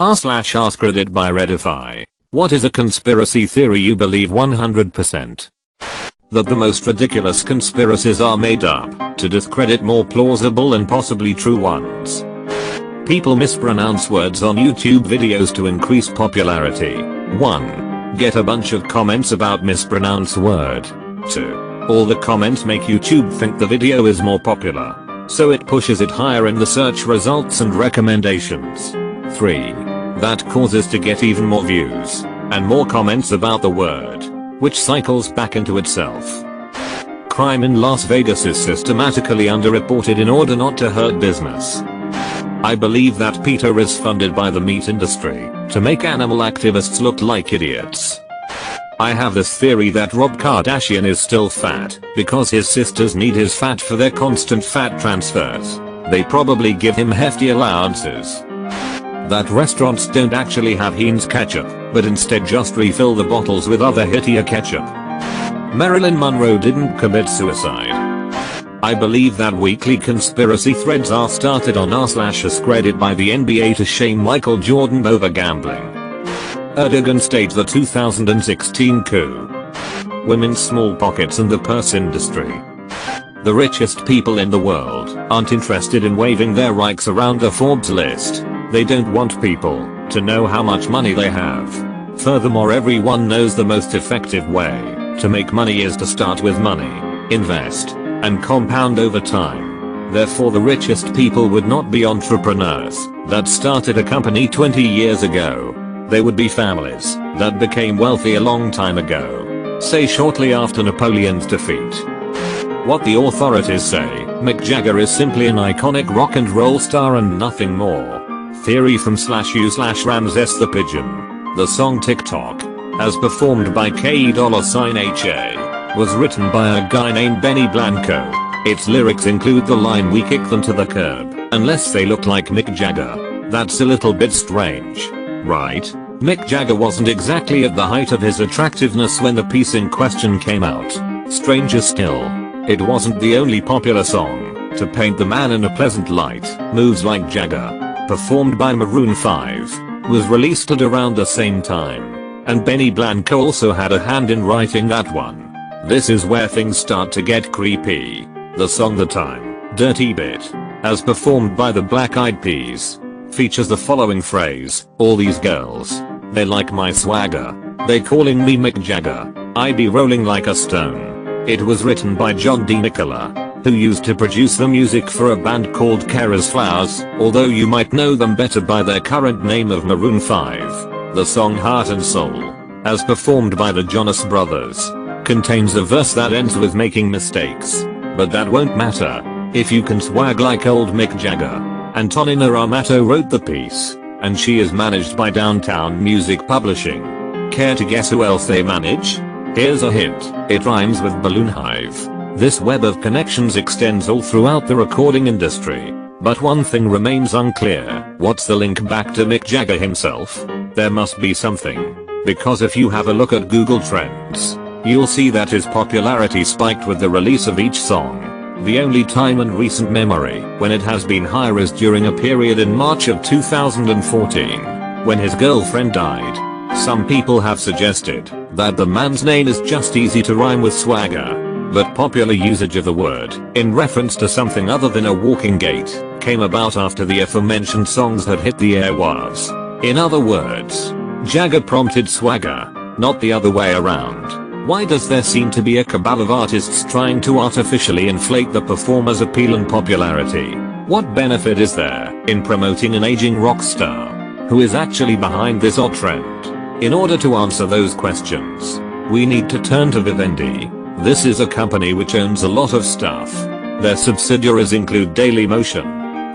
r/AskReddit by Reddify. What is a conspiracy theory you believe 100%? That the most ridiculous conspiracies are made up to discredit more plausible and possibly true ones. People mispronounce words on YouTube videos to increase popularity. 1. Get a bunch of comments about mispronounced word. 2. All the comments make YouTube think the video is more popular, so it pushes it higher in the search results and recommendations. 3. That causes to get even more views and more comments about the word, which cycles back into itself. Crime in Las Vegas is systematically underreported in order not to hurt business. I believe that PETA is funded by the meat industry to make animal activists look like idiots. I have this theory that Rob Kardashian is still fat because his sisters need his fat for their constant fat transfers. They probably give him hefty allowances. That restaurants don't actually have Heinz ketchup, but instead just refill the bottles with other hittier ketchup. Marilyn Monroe didn't commit suicide. I believe that weekly conspiracy threads are started on r/AskReddit by the NBA to shame Michael Jordan over gambling. Erdogan staged the 2016 coup. Women's small pockets and the purse industry. The richest people in the world aren't interested in waving their Reichs around the Forbes list. They don't want people to know how much money they have. Furthermore, everyone knows the most effective way to make money is to start with money, invest, and compound over time. Therefore, the richest people would not be entrepreneurs that started a company 20 years ago. They would be families that became wealthy a long time ago, say shortly after Napoleon's defeat. What the authorities say, Mick Jagger is simply an iconic rock and roll star and nothing more. Theory from /u/Ramses the Pigeon. The song TikTok, as performed by K$HA, was written by a guy named Benny Blanco. Its lyrics include the line "We kick them to the curb, unless they look like Mick Jagger." That's a little bit strange, right? Mick Jagger wasn't exactly at the height of his attractiveness when the piece in question came out. Stranger still, it wasn't the only popular song to paint the man in a pleasant light. Moves Like Jagger, performed by Maroon 5, was released at around the same time, and Benny Blanco also had a hand in writing that one. This is where things start to get creepy. The song "The Time, Dirty Bit", as performed by the Black Eyed Peas, features the following phrase: "All these girls, they like my swagger. They calling me Mick Jagger. I be rolling like a stone." It was written by John D. Nicola, who used to produce the music for a band called Kara's Flowers, although you might know them better by their current name of Maroon 5. The song "Heart and Soul", as performed by the Jonas Brothers, contains a verse that ends with "making mistakes, but that won't matter if you can swag like old Mick Jagger." Antonina Armato wrote the piece, and she is managed by Downtown Music Publishing. Care to guess who else they manage? Here's a hint: it rhymes with Balloon Hive. This web of connections extends all throughout the recording industry. But one thing remains unclear: what's the link back to Mick Jagger himself? There must be something, because if you have a look at Google Trends, you'll see that his popularity spiked with the release of each song. The only time in recent memory when it has been higher is during a period in March of 2014, when his girlfriend died. Some people have suggested that the man's name is just easy to rhyme with swagger, but popular usage of the word in reference to something other than a walking gait came about after the aforementioned songs had hit the airwaves. In other words, Jagger prompted swagger, not the other way around. Why does there seem to be a cabal of artists trying to artificially inflate the performer's appeal and popularity? What benefit is there in promoting an aging rock star? Who is actually behind this odd trend? In order to answer those questions, we need to turn to Vivendi. This is a company which owns a lot of stuff. Their subsidiaries include Dailymotion,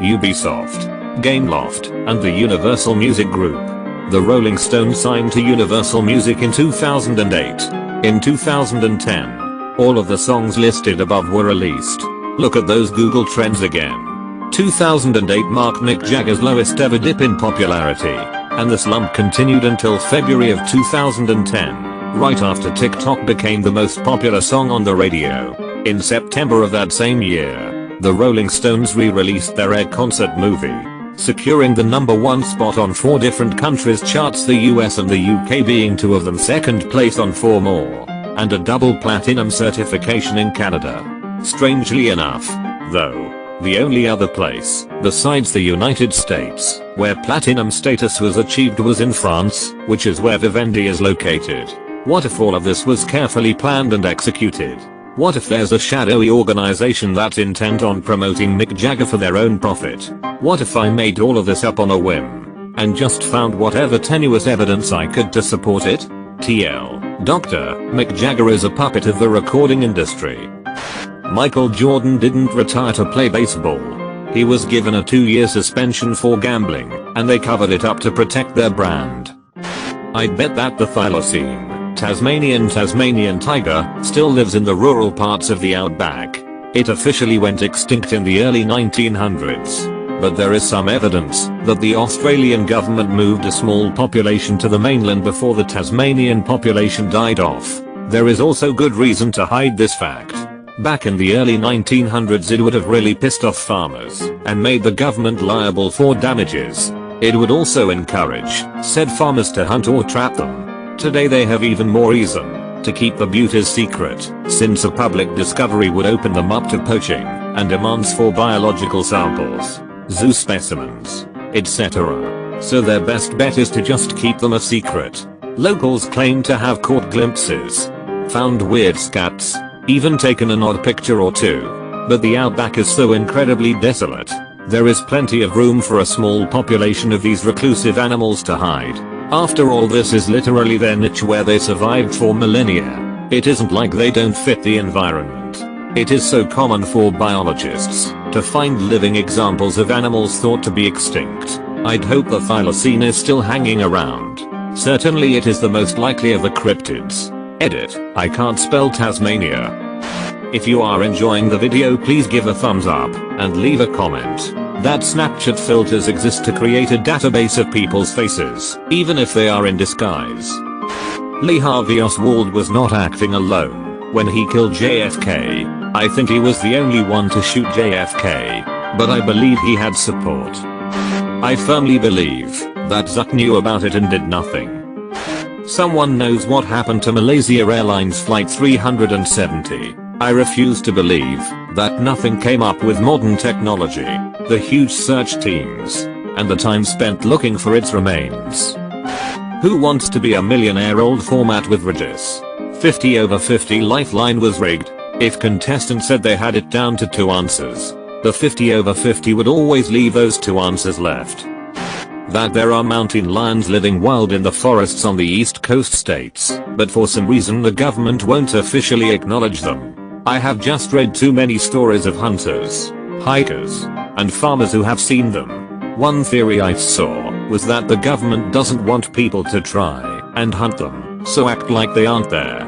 Ubisoft, Gameloft, and the Universal Music Group. The Rolling Stones signed to Universal Music in 2008. In 2010, all of the songs listed above were released. Look at those Google Trends again. 2008 marked Mick Jagger's lowest ever dip in popularity, and the slump continued until February of 2010, right after TikTok became the most popular song on the radio. In September of that same year, the Rolling Stones re-released their Ed concert movie, securing the #1 spot on 4 different countries' charts, the US and the UK being 2 of them, second place on 4 more, and a double platinum certification in Canada. Strangely enough, though, the only other place, besides the United States, where platinum status was achieved was in France, which is where Vivendi is located. What if all of this was carefully planned and executed? What if there's a shadowy organization that's intent on promoting Mick Jagger for their own profit? What if I made all of this up on a whim, and just found whatever tenuous evidence I could to support it? TL. Dr. Mick Jagger is a puppet of the recording industry. Michael Jordan didn't retire to play baseball. He was given a 2-year suspension for gambling, and they covered it up to protect their brand. I'd bet that the thylacine, Tasmanian tiger, still lives in the rural parts of the outback. It officially went extinct in the early 1900s. But there is some evidence that the Australian government moved a small population to the mainland before the Tasmanian population died off. There is also good reason to hide this fact. Back in the early 1900s it would have really pissed off farmers and made the government liable for damages. It would also encourage said farmers to hunt or trap them. Today they have even more reason to keep the beauties secret, since a public discovery would open them up to poaching and demands for biological samples, zoo specimens, etc. So their best bet is to just keep them a secret. Locals claim to have caught glimpses, found weird scats, even taken an odd picture or two. But the outback is so incredibly desolate, there is plenty of room for a small population of these reclusive animals to hide. After all, this is literally their niche where they survived for millennia. It isn't like they don't fit the environment. It is so common for biologists to find living examples of animals thought to be extinct. I'd hope the thylacine is still hanging around. Certainly it is the most likely of the cryptids. Edit. I can't spell Tasmania. If you are enjoying the video, please give a thumbs up and leave a comment. That Snapchat filters exist to create a database of people's faces, even if they are in disguise. Lee Harvey Oswald was not acting alone when he killed JFK. I think he was the only one to shoot JFK, but I believe he had support. I firmly believe that Zuck knew about it and did nothing. Someone knows what happened to Malaysia Airlines Flight 370. I refuse to believe that nothing came up with modern technology, the huge search teams, and the time spent looking for its remains. Who wants to be a millionaire? Old format with ridges. 50 over 50 Lifeline was rigged. If contestants said they had it down to 2 answers, the 50 over 50 would always leave those 2 answers left. That there are mountain lions living wild in the forests on the east coast states, but for some reason the government won't officially acknowledge them. I have just read too many stories of hunters, hikers, and farmers who have seen them. One theory I saw was that the government doesn't want people to try and hunt them, so act like they aren't there.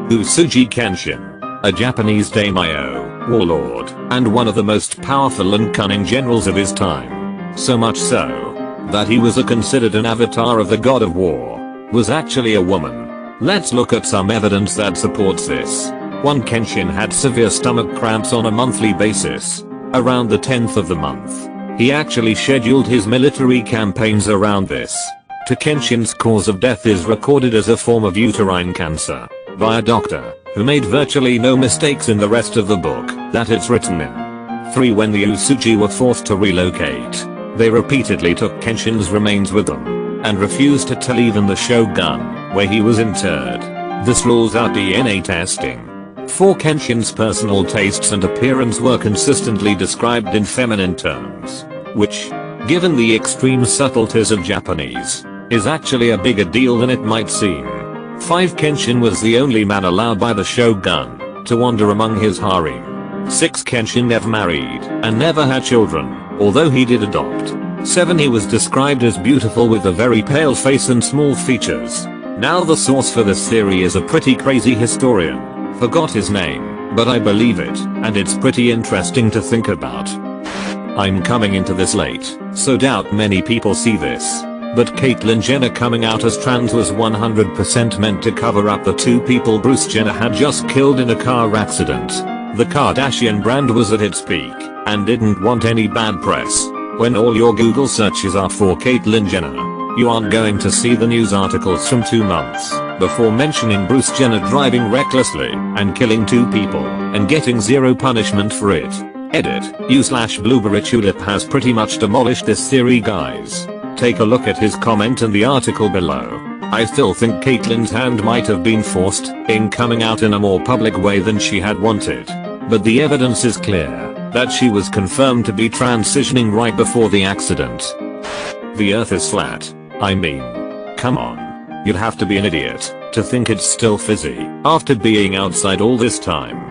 Usuji Kenshin, a Japanese daimyo, warlord, and one of the most powerful and cunning generals of his time. So much so that he was considered an avatar of the god of war, was actually a woman. Let's look at some evidence that supports this. 1. Kenshin had severe stomach cramps on a monthly basis. Around the 10th of the month, he actually scheduled his military campaigns around this. 2. Kenshin's cause of death is recorded as a form of uterine cancer by a doctor who made virtually no mistakes in the rest of the book that it's written in. 3. When the Usuji were forced to relocate, they repeatedly took Kenshin's remains with them and refused to tell even the shogun where he was interred. This rules out DNA testing. 4. Kenshin's personal tastes and appearance were consistently described in feminine terms, which, given the extreme subtleties of Japanese, is actually a bigger deal than it might seem. 5. Kenshin was the only man allowed by the shogun to wander among his harem. 6. Kenshin never married and never had children, although he did adopt. 7. He was described as beautiful with a very pale face and small features. Now the source for this theory is a pretty crazy historian. Forgot his name, but I believe it, and it's pretty interesting to think about. I'm coming into this late, so doubt many people see this. But Caitlyn Jenner coming out as trans was 100% meant to cover up the 2 people Bruce Jenner had just killed in a car accident. The Kardashian brand was at its peak and didn't want any bad press, When all your Google searches are for Caitlyn Jenner, you aren't going to see the news articles from 2 months before mentioning Bruce Jenner driving recklessly and killing 2 people and getting 0 punishment for it. Edit, u/blueberry tulip has pretty much demolished this theory, guys. Take a look at his comment in the article below. I still think Caitlyn's hand might have been forced in coming out in a more public way than she had wanted. But the evidence is clear that she was confirmed to be transitioning right before the accident. The earth is flat. I mean, come on. You'd have to be an idiot to think it's still fizzy after being outside all this time.